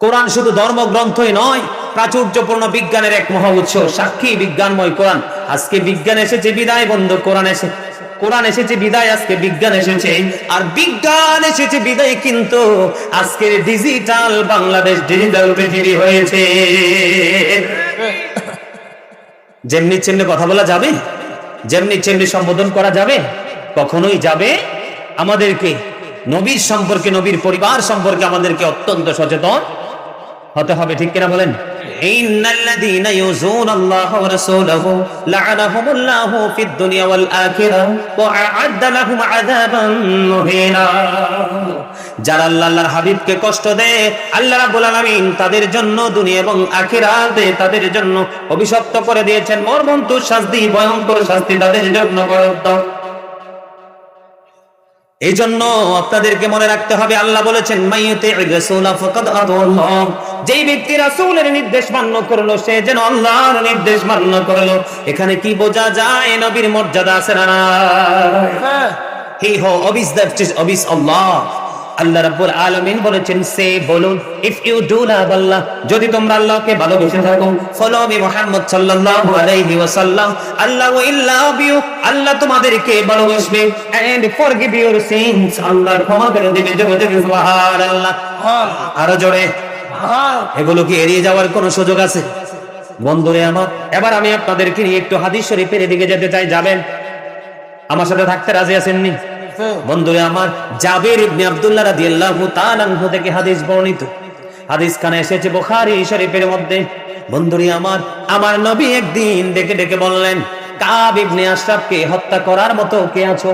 কোরআন শুধু ধর্মগ্রন্থই নয়, প্রাচুর্যপূর্ণ বিজ্ঞানের এক মহা উৎস, সাক্ষী বিজ্ঞানময় কোরআন। আজকে বিজ্ঞান এসেছে বিদায় বন্ধু কোরআন এসেছে বিদায় আজকে বিজ্ঞান এসেছে, আর বিজ্ঞান এসেছে বিদায় কিন্তু আজকের ডিজিটাল বাংলাদেশ, ডিজিটাল পৃথিবী হয়েছে। যেমনি চেমনি কথা বলা যাবে, যেমনি চেমনি সম্বোধন করা যাবে? কখনোই যাবে। আমাদেরকে নবীর সম্পর্কে, নবীর পরিবার সম্পর্কে আমাদেরকে অত্যন্ত সচেতন হতে হবে, ঠিক কিনা বলেন? ইন্নাল্লাযীনা ইউযুনাল্লাহা ওয়া রাসূলাহু লা'আনাহুমুল্লাহু ফিদ দুনিয়া ওয়াল আখিরাহ ওয়া আ'আদ্দা লাহুম আযাবান মুহিনা। যারা আল্লাহর হাবিবকে কষ্ট দেয়, আল্লাহ রাব্বুল আলামিন তাদের জন্য দুনিয়া এবং আখিরাতে তাদের জন্য অভিশপ্ত করে দিয়েছেন মর্মন্তুদ শাস্তি, ভয়ঙ্কর শাস্তি তাদের জন্য বরাদ্দ। এই জন্য আপনাদেরকে মনে রাখতে হবে, আল্লাহ বলেছেন মাইয়ুতি'র রাসূলা ফাকাদ আতাআল্লাহ, যেই ব্যক্তি রাসূলের নির্দেশ মান্য করলো সে যেন আল্লাহর নির্দেশ মান্য করলো। এখানে কি বোঝা যায়? নবীর মর্যাদা আছে না? হি হো অবিস দ্যাট ইজ অবিস আল্লাহ। আল্লাহ রাব্বুল আলামিন বলেছেন, সে বলুন, ইফ ইউ ডু লাভ আল্লাহ, যদি তোমরা আল্লাহকে ভালোবেসে থাকো, ফলো মি মুহাম্মদ সাল্লাল্লাহু আলাইহি ওয়াসাল্লাম, আল্লাহ উইল লাভ ইউ, আল্লাহ তোমাদেরকে ভালোবাসবে, এন্ড ফরগিভ ইউর সিনস, আল্লাহ ক্ষমা করে দিবে। সুবহানাল্লাহ, আরো জোরে। এগুলো কি এড়িয়ে যাওয়ার কোনো সুযোগ আছে? বন্ধুরে আমার, এবার আমি আপনাদেরকে নিয়ে একটু হাদিস শরীফের দিকে যেতে চাই। যাবেন? আমার সাথে থাকতে রাজি আছেননি? বন্ধুরা আমার, জাবির ইবনে আব্দুল্লাহ রাদিয়াল্লাহু তাআলা আনহু থেকে হাদিস বর্ণিত। হাদিস কানে এসেছে বুখারী শরীফের মধ্যে। বন্ধুরা আমার, আমার নবী একদিন ডেকে ডেকে বললেন, কাব ইবনে আশরাফকে হত্যা করার মতো কে আছো?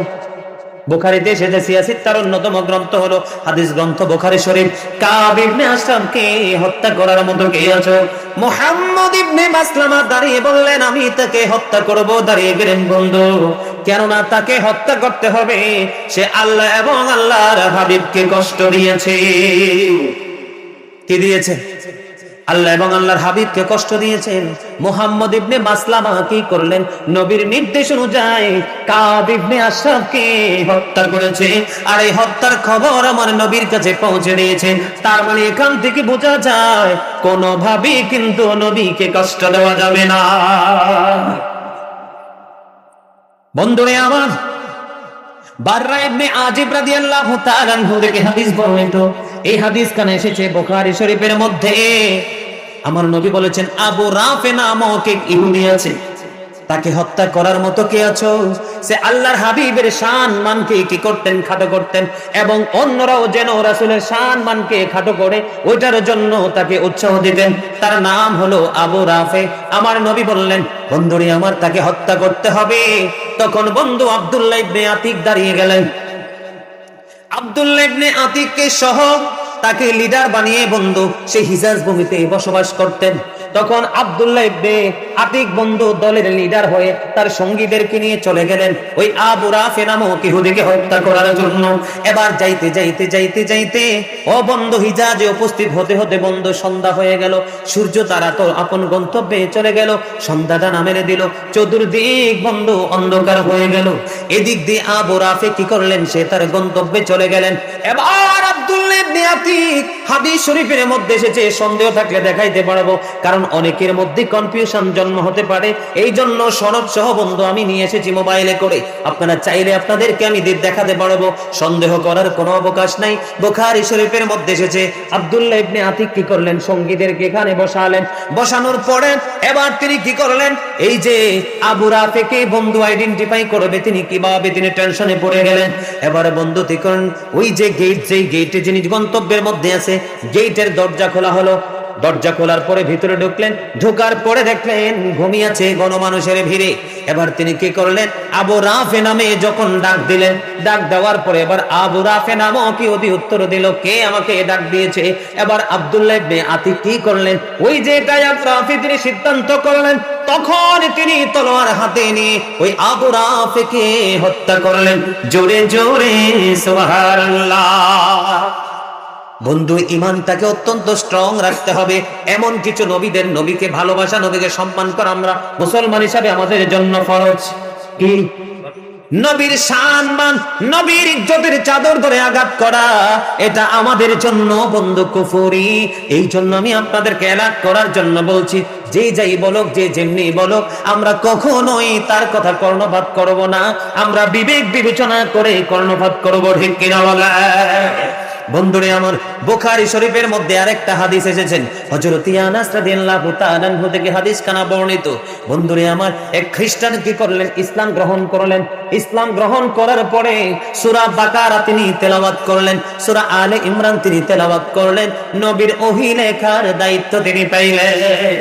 বুখারীতে এসেছে, সিয়াসিত্তার অন্যতম গ্রন্থ হলো হাদিস গ্রন্থ বুখারী শরীফ। কাব ইবনে আশরাফকে হত্যা করার মতো কে আছো? মুহাম্মদ ইবনে মাসলামা দাঁড়িয়ে বললেন, আমি তাকে হত্যা করব। দাঁড়িয়ে গেলেন বন্ধু, কেননা তাকে হত্যা করতে হবে, সে আল্লাহ এবং আল্লাহর হাবিবকে কষ্ট দিয়েছে। কি দিয়েছে? আল্লাহ এবং আল্লাহর হাবিবকে কষ্ট দিয়েছেন। মুহাম্মদ ইবনে মাসলামা কি করলেন? নবীর নির্দেশ অনুযায়ী কাব ইবনে আশরাফকে হত্যা করেছে, আর এই হত্যার খবর আমার নবীর কাছে পৌঁছে দিয়েছে। তার মানে এখান থেকে বোঝা যায় কোনোভাবেই কিন্তু নবীকে কষ্ট দেওয়া যাবে না। বন্ধুরে আমার, বাররা ইবনে আজিব রাদিয়াল্লাহু তাআলা আনহু থেকে হাদিস বর্ণিত। এই হাদিস কানে এসেছে বুখারী শরীফের মধ্যে। আমার নবী বলেছেন, আবু রাফে নামক এক ইহুদি আছে, তাকে হত্যা করার মতো কে আছো? সে আল্লাহর হাবিবের সম্মানকে কি করতেন? খাটো করতেন, এবং অন্যরাও যেন রাসূলের সম্মানকে খাটো করে ওইটার জন্য তাকে উৎসাহ দিতেন। তার নাম হলো আবু রাফে। আমার নবী বললেন, বন্ধুরে আমার, তাকে হত্যা করতে হবে। তখন বন্ধু আব্দুল্লাহ ইবনে আতিক দাঁড়িয়ে গেলেন। আব্দুল্লাহ ইবনে আতিককে সহ তাকে লিডার বানিয়ে বন্ধু সে হিজাজ ভূমিতে বসবাস করতেন। তখন আব্দুল্লাহ ইবনে আতিক বন্ধু দলের লিডার হয়ে তার সঙ্গীদেরকে নিয়ে চলে গেলেন ওই আবু রাফে নামক ইহুদিকে হত্যা করার জন্য। এবার যাইতে যাইতে যাইতে যাইতে ও বন্ধু হিজাজে উপস্থিত হতে হতে বন্ধু সন্ধ্যা হয়ে গেল। সূর্য তারা তো আপন গন্তব্যে চলে গেল, সন্ধ্যাটা নামেরে দিল, চতুর্দিক বন্ধু অন্ধকার হয়ে গেল। এদিক দিয়ে আবু রাফে কি করলেন? সে তার গন্তব্যে চলে গেলেন। এবার আব্দুল্লাহ ইবনে আতিক, হাদিস শরীফের মধ্যে এসেছে, সন্দেহ থাকলে দেখাইতে পারবো, কারণ অনেকের মধ্যে কনফিউশন জন্ম হতে পারে। এই জন্য সনদ সহ বন্ধু আমি নিয়ে এসেছি মোবাইলে করে, আপনারা চাইলে আপনাদেরকে আমি দেখাতে পারবো, সন্দেহ করার কোনো অবকাশ নাই। বুখারী শরীফের মধ্যে এসেছে, আব্দুল্লাহ ইবনে আতিক কি করলেন? সঙ্গীদেরকে এখানে বসালেন। বসানোর পরে এবার তিনি কি করলেন? এই যে আবু রাফেকে বন্ধু আইডেন্টিফাই করবে তিনি কিভাবে, তিনি টেনশনে পড়ে গেলেন। এবারে বন্ধু কি করেন? ওই যে গেট, যেই গেটে যিনি গন্তব্যের মধ্যে আছে, গেটের দরজা খোলা হলো। দরজা খোলার পরে ভিতরে ঢুকলেন। ঢোকার পরে দেখলেন ঘুমিয়ে আছে গণমানুষের ভিড়ে। এবার তিনি কি করলেন? আবু রাফে নামে যখন ডাক দিলেন, ডাক দেওয়ার পরে এবার আবু রাফে নামও কি অতি উত্তর দিল, কে আমাকে ডাক দিয়েছে? এবার আব্দুল্লাহ ইবনে আতিক কি করলেন? ওই যে আবু রাফে তিনি সিদ্ধান্ত করলেন, তখন তিনি তলোয়ার হাতে নিয়ে ওই আবু রাফেকে হত্যা করলেন। জোরে জোরে সুবহানাল্লাহ। বন্ধু, ইমানটাকে অত্যন্ত স্ট্রং রাখতে হবে। এমন কিছু নবীদের, নবীকে ভালোবাসা, নবীকে সম্মান করা আমরা মুসলমান হিসাবে আমাদের জন্য ফরজ। কি নবীর সম্মান, নবীর ইজ্জতের চাদর ধরে আঘাত করা, এটা আমাদের জন্য বন্ধু কুফরি। এই জন্য আমি আপনাদেরকে এলাট করার জন্য বলছি, যে যাই বলুক, যে যেমনি বলুক, আমরা কখনোই তার কথা কর্ণপাত করব না। আমরা বিবেক বিবেচনা করে কর্ণপাত করব, ঠিক কিনা বলা? বন্ধুরে আমার, বুখারী শরীফের মধ্যে আরেকটা হাদিস এসেছেন, হযরত আনাস রাদিয়াল্লাহু তাআলা আনহু থেকে হাদিস কানা বর্ণিত। বন্ধুরে আমার, এক খ্রিস্টান কি করলেন? ইসলাম গ্রহণ করলেন। ইসলাম গ্রহণ করার পরে সূরা বাকারা তিনি তেলাওয়াত করলেন, সূরা আলে ইমরান তিনি তেলাওয়াত করলেন। নবীর ওহী লেখার দায়িত্ব তিনি পাইলেন।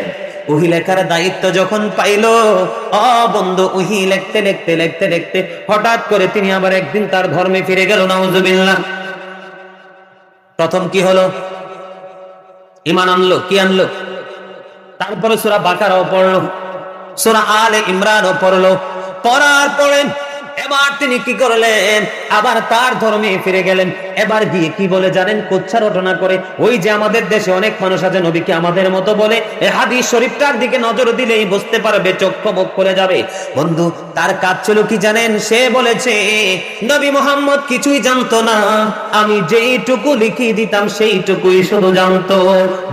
ওহী লেখার দায়িত্ব যখন পাইল, বন্ধু, ওহী লিখতে লিখতে লিখতে লিখতে হঠাৎ করে তিনি আবার একদিন তার ধর্মে ফিরে গেল। নাউজুবিল্লাহ। প্রথম কি হলো? ঈমান আনলো। কি আনলো? তারপরে সূরা বাকারাও পড়লো, সূরা আলে ইমরানও পড়লো। পড়ার পরে এবার তিনি কি করলেন? আবার তার ধর্মে ফিরে গেলেন। এবার গিয়ে কি বলে জানেন? কোচ্ছা রটনা করে। ওই যে আমাদের দেশে অনেক মানুষ আছে নবীকে আমাদের মতো বলে, এই হাদিস শরীফটার দিকে নজর দিলেই বুঝতে পারবে, চক্ষু মুখ করে যাবে। বন্ধু, তার কাজ ছিল কি জানেন? সে বলেছে নবী মুহাম্মদ কিছুই জানতো না, আমি যেইটুকু লিখি দিতাম সেইটুকুই শুধু জানতো।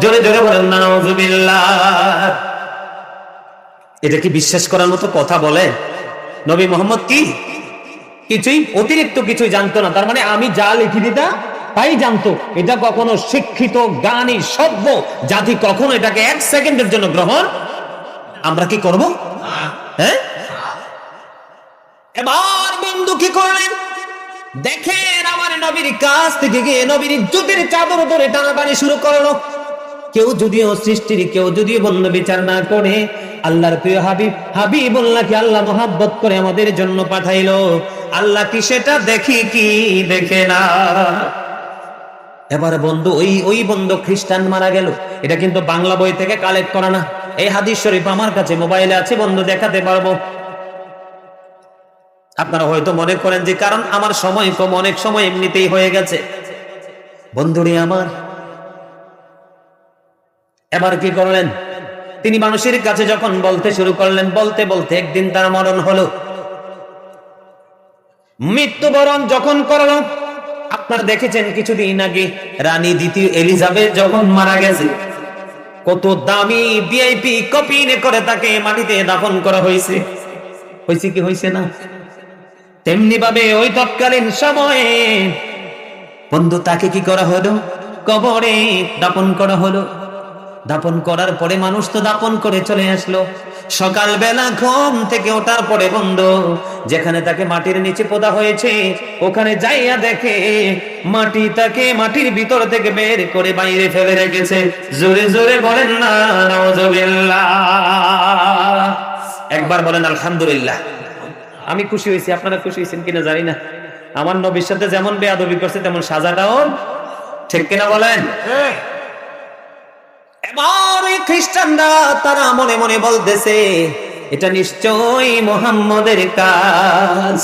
জোরে জোরে বলেন না নাউজুবিল্লাহ। এটা কি বিশ্বাস করার মতো কথা? বলে নবী মুহাম্মদ কি কিছুই অতিরিক্ত কিছুই জানতো না, তার মানে আমি যা লিখি দিতাম তাই জানতো। এটা কখনো শিক্ষিত জ্ঞানী সভ্য জাতি কখনো এটাকে এক সেকেন্ডের জন্য গ্রহণ আমরা কি করব? হ্যাঁ। এবার বন্ধু কি করলেন দেখেন, আমার নবীর কাছ থেকে গিয়ে নবীর ইজ্জতের চাদর ধরে টানাটানি শুরু করলো। কেউ যদিও সৃষ্টির, কেউ যদিও বন্ধ বিচার না করে, আল্লাহর প্রিয় হাবিবুল্লাহকে আল্লাহ মহাব্বত করে আমাদের জন্য পাঠাইলো। আল্লাহ কি সেটা দেখি কি দেখে না? এবার বন্ধু, ওই বন্ধু খ্রিস্টান মারা গেল। এটা কিন্তু বাংলা বই থেকে কালেক্ট করা না, এই হাদিস শরীফ আমার কাছে মোবাইলে আছে, বন্ধু দেখাতে পারবো। আপনারা হয়তো মনে করেন যে কারণ আমার সময় কম, অনেক সময় এমনিতেই হয়ে গেছে। বন্ধুরে আমার, এবার কি করলেন তিনি? মানুষের কাছে যখন বলতে শুরু করলেন, বলতে বলতে একদিন তার মরণ হলো। মৃত্যুবরণ যখন করলো, আপনারা দেখেছেন কিছুদিন আগে রানী দ্বিতীয় এলিজাবেথ যখন মারা গেছে, কত দামি ভিআইপি কফিনে করে তাকে মাটিতে দাফন করা হয়েছে। হয়েছে কি হয়েছে না? তেমনি ভাবে ওই তৎকালীন সময়ে বন্ধু তাকে কি করা হলো? কবরে দাফন করা হলো। দাফন করার পরে মানুষ তো দাফন করে চলে আসলো। সকালবেলা ঘুম থেকে ওঠার পরে বন্ধু যেখানে তাকে মাটির নিচে পোদা হয়েছে, ওখানে যাইয়া দেখে মাটি তাকে মাটির ভিতর থেকে বের করে বাইরে ফেলে রেখেছে। জোরে জোরে বলেন না নাউজুবিল্লাহ। একবার বলেন আলহামদুলিল্লাহ। আমি খুশি হয়েছি, আপনারা খুশি হয়েছেন কিনা জানি না। আমার নবীর সাথে যেমন বেয়াদবি করছে তেমন সাজাটাও ঠিক কিনা বলেন? এবার ওই খ্রিস্টানরা তারা মনে মনে বলতেছে এটা নিশ্চয়ই মুহাম্মদের কাজ।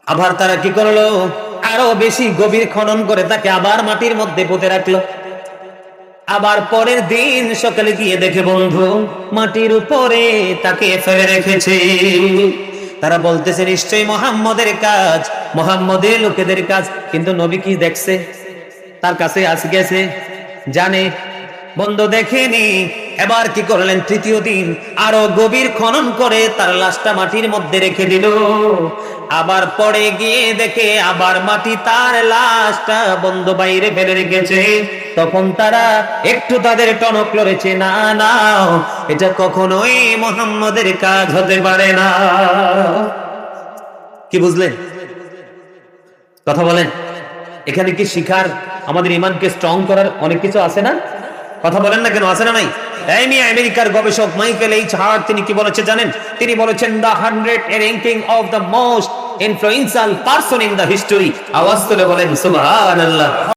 আবার তারা কি করলো? আরো বেশি গভীর খনন করে তাকে আবার মাটির মধ্যে পুঁতে রাখলো। আবার পরের দিন সকালে গিয়ে দেখে বন্ধু মাটির উপরে তাকে ফেলে রেখেছে। তারা বলতেছে নিশ্চয়ই মুহাম্মদের কাজ, মুহাম্মদের লোকেদের কাজ। কিন্তু নবী কি দেখছে? তার কাছে আসে গেছে, জানে বন্ধু দেখেনি। এবার কি করলেন? তৃতীয় দিন আরো গভীর খনন করে তার লাশটা মাটির মধ্যে রেখে দিল। আবার পরে গিয়ে দেখে আবার মাটি তার লাশটা বন্ধু বাইরে ফেলে রেখেছে। তখন তারা একটু তাদের টনক লড়েছে, না না, এটা কখনোই মুহাম্মদের কাজ হতে পারে না। কি বুঝলেন? কথা বলেন। এখানে কি শিখার, আমাদের ইমানকে স্ট্রং করার অনেক কিছু আছে না? কথা বলেন না কেন? আছে না নাই? আমেরিকার গবেষক মাইকেল এইচ হার্ট তিনি কি বলেছে জানেন? তিনি বলেছেন the 100 ranking of the most influential person in the history. আওয়াজ তুলে বলেন সুবহানাল্লাহ।